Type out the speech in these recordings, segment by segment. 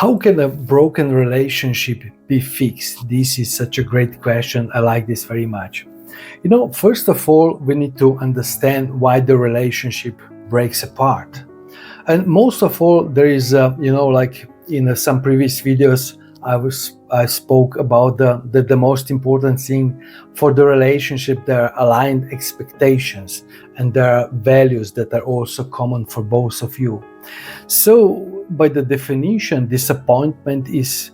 How can a broken relationship be fixed? This is such a great question. I like this very much. First of all, we need to understand why the relationship breaks apart. And most of all, there is, like in some previous videos, I spoke about the most important thing for the relationship. There are aligned expectations, and there are values that are also common for both of you. So, by the definition, disappointment is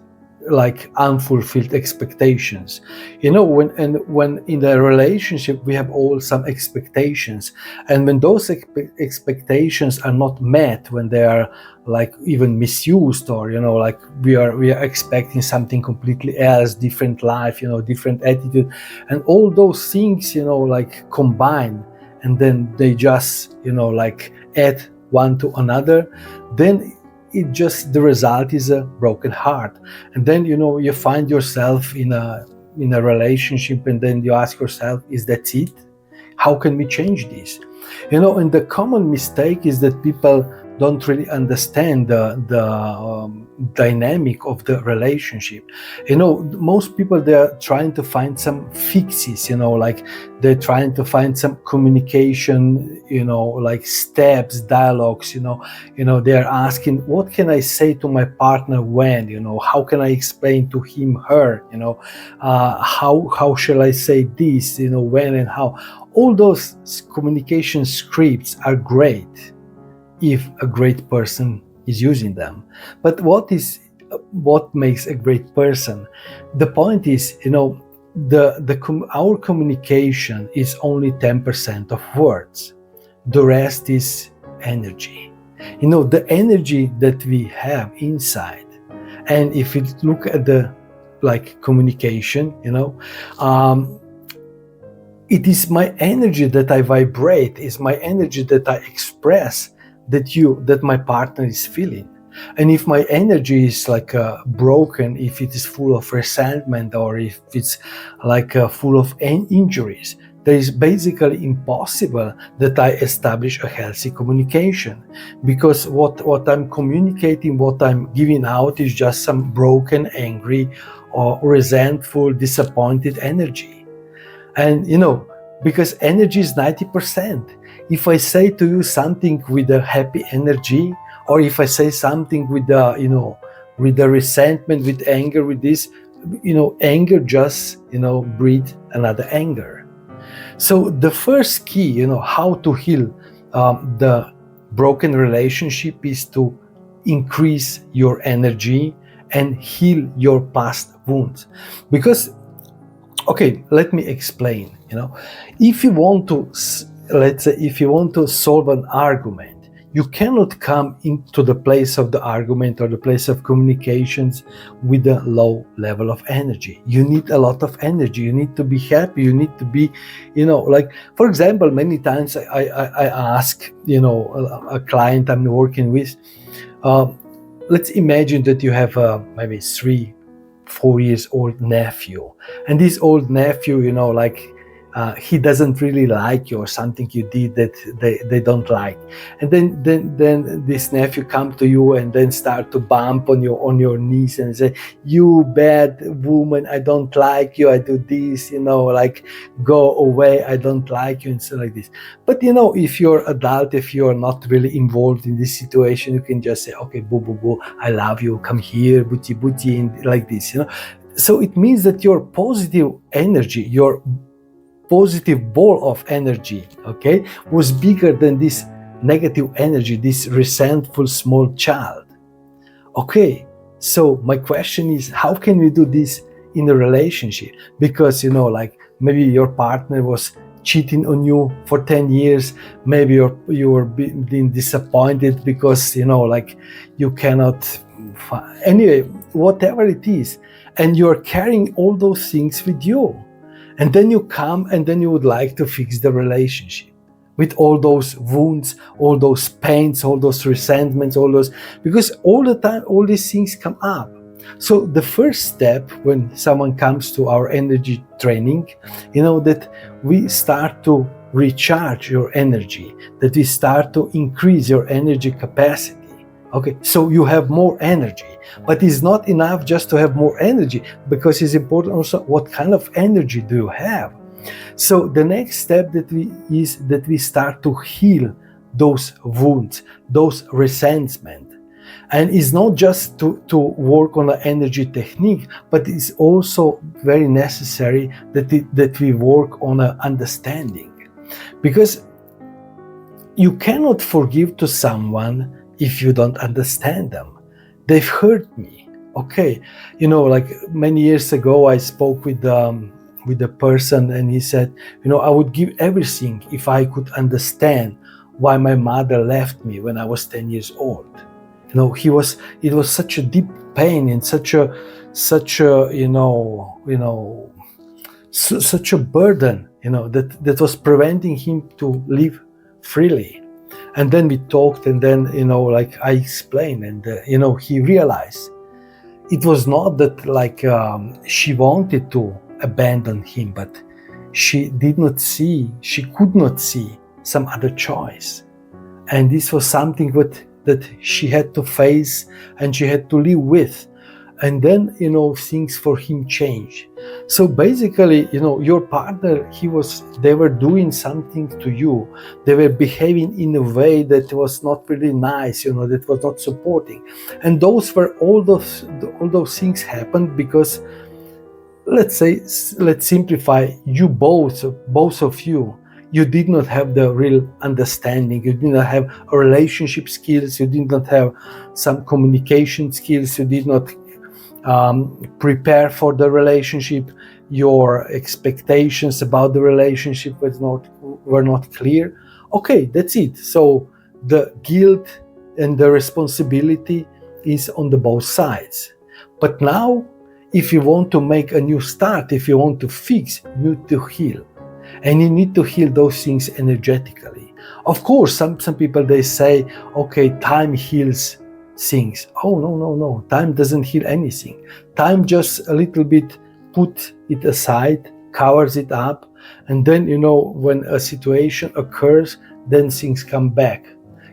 like unfulfilled expectations. When in a relationship we have all some expectations, and when those expectations are not met, when they are like even misused, or like we are expecting something completely else, different life, different attitude, and all those things like combine, and then they just like add one to another, then the result is a broken heart. And then you find yourself in a relationship, and then you ask yourself, is that it? How can we change this? And the common mistake is that people don't really understand the dynamic of the relationship. Most people, they're trying to find some fixes, like they're trying to find some communication, like steps, dialogues, they're asking, what can I say to my partner when, how can I explain to him, her, how shall I say this, when and how. All those communication scripts are great if a great person is using them. But what makes a great person? The point is, our communication is only 10% of words. The rest is energy. The energy that we have inside. And if you look at the communication, it is my energy that I vibrate, is my energy that I express, that my partner is feeling. And if my energy is broken, if it is full of resentment, or if it's full of injuries, then it's basically impossible that I establish a healthy communication, because what I'm communicating, what I'm giving out is just some broken, angry, or resentful, disappointed energy. And because energy is 90%. If I say to you something with a happy energy, or if I say something with with the resentment, with anger, with this, anger just breed another anger. So the first key, how to heal the broken relationship, is to increase your energy and heal your past wounds. Because, okay, let me explain. If you want to, let's say, if you want to solve an argument, you cannot come into the place of the argument or the place of communications with a low level of energy. You need a lot of energy. You need to be happy. You need to be, for example, many times I ask, a client I'm working with, let's imagine that you have maybe 3-4 years old nephew, and this old nephew, he doesn't really like you, or something you did that they don't like, and then this nephew come to you and then start to bump on your knees and say, you bad woman, I don't like you, I do this, go away, I don't like you, and so like this. But if you're adult, if you're not really involved in this situation, you can just say, okay, boo boo boo, I love you, come here, booty booty, and like this. So it means that your positive energy, your positive ball of energy, okay, was bigger than this negative energy, this resentful small child. Okay, so my question is, how can we do this in a relationship? Because maybe your partner was cheating on you for 10 years, maybe you were being disappointed because you cannot anyway, whatever it is, and you're carrying all those things with you. And then you come and then you would like to fix the relationship with all those wounds, all those pains, all those resentments, because all the time, all these things come up. So the first step when someone comes to our energy training, that we start to recharge your energy, that we start to increase your energy capacity. Okay, so you have more energy. But it's not enough just to have more energy, because it's important also what kind of energy do you have. So the next step is that we start to heal those wounds, those resentment. And it's not just to work on an energy technique, but it's also very necessary that we work on an understanding. Because you cannot forgive to someone if you don't understand them. They've hurt me. Okay, like many years ago, I spoke with a person, and he said, I would give everything if I could understand why my mother left me when I was 10 years old. It was such a deep pain and such a such a burden, that was preventing him to live freely. And then we talked, and then, I explained, and, he realized it was not that she wanted to abandon him, but she could not see some other choice. And this was something that she had to face and she had to live with. And then, things for him change. So basically, your partner, they were doing something to you. They were behaving in a way that was not really nice, that was not supporting. And all those things happened because, let's simplify, both of you did not have the real understanding. You did not have a relationship skills. You did not have some communication skills. You did not prepare for the relationship. Your expectations about the relationship were not clear. Okay, that's it. So the guilt and the responsibility is on the both sides. But now, if you want to make a new start, if you want to fix, you need to heal. And you need to heal those things energetically. Of course, some people, they say, okay, time heals things. Oh, no. Time doesn't heal anything. Time just a little bit put it aside, covers it up. And then, when a situation occurs, then things come back.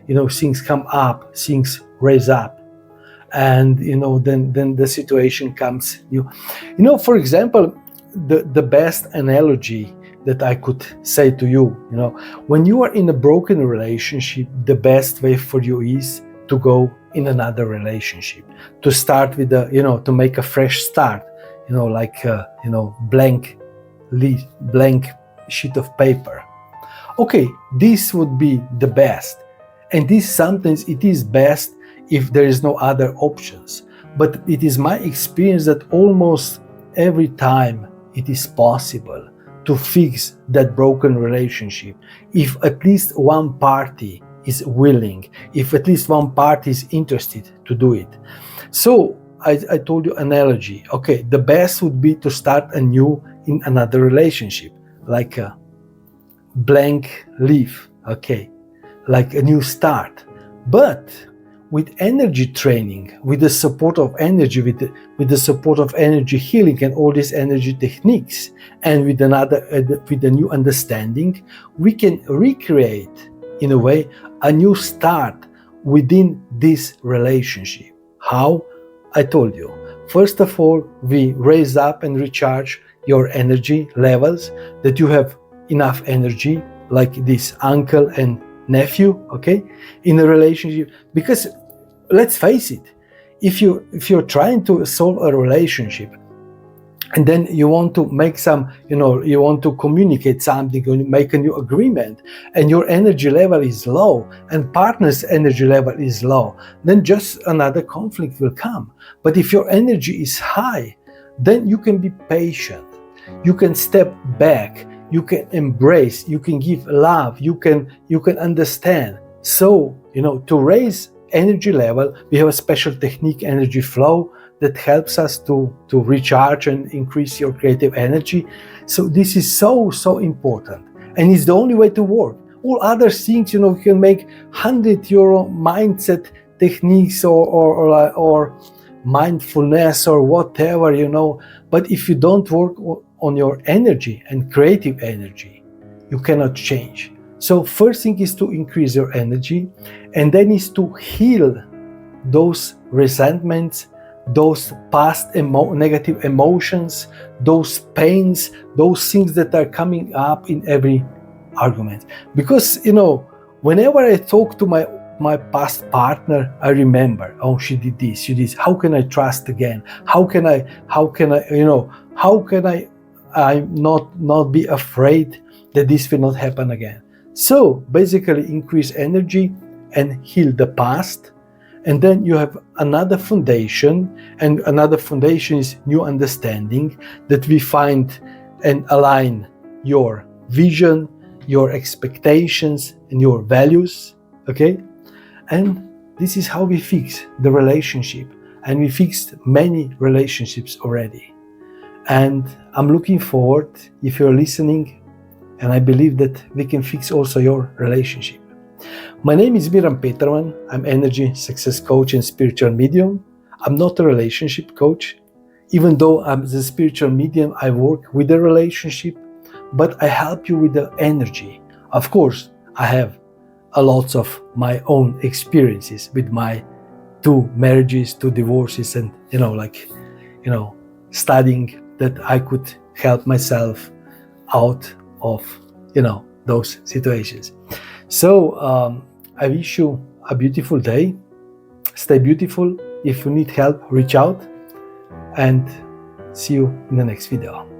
Things come up, things raise up. And, then the situation comes new. For example, the best analogy that I could say to you, when you are in a broken relationship, the best way for you is to go in another relationship, to start with to make a fresh start, blank sheet of paper. Okay, this would be the best. And sometimes it is best if there is no other options. But it is my experience that almost every time it is possible to fix that broken relationship if at least one party is willing, if at least one party is interested to do it. So I told you analogy. Okay, the best would be to start anew in another relationship, like a blank leaf, okay, like a new start. But with energy training, with the support of energy, with the support of energy healing and all these energy techniques, and with a new understanding, we can recreate, in a way, a new start within this relationship. How? I told you. First of all, we raise up and recharge your energy levels, that you have enough energy, like this uncle and nephew, okay, in a relationship. Because let's face it, if you're trying to solve a relationship, and then you want to make you want to communicate something, you make a new agreement, and your energy level is low and partner's energy level is low, then just another conflict will come. But if your energy is high, then you can be patient, you can step back, you can embrace, you can give love, you can understand. So, to raise energy level, we have a special technique, energy flow, that helps us to recharge and increase your creative energy. So this is so important, and it's the only way to work. All other things, you can make €100 mindset techniques or mindfulness or whatever, but if you don't work on your energy and creative energy, you cannot change. So first thing is to increase your energy, and then is to heal those resentments those past negative emotions, those pains, those things that are coming up in every argument. Because, whenever I talk to my past partner, I remember, oh, she did this, she did this. How can I trust again? How can I not be afraid that this will not happen again? So basically increase energy and heal the past. And then you have another foundation, and another foundation is new understanding, that we find and align your vision, your expectations, and your values, okay? And this is how we fix the relationship. And we fixed many relationships already. And I'm looking forward, if you're listening, and I believe that we can fix also your relationship. My name is Miran Peterman. I'm energy success coach and spiritual medium. I'm not a relationship coach. Even though I'm the spiritual medium, I work with the relationship, but I help you with the energy. Of course, I have a lot of my own experiences with my 2 marriages, 2 divorces, and studying that I could help myself out of those situations. So I wish you a beautiful day. Stay beautiful. If you need help, reach out, and see you in the next video.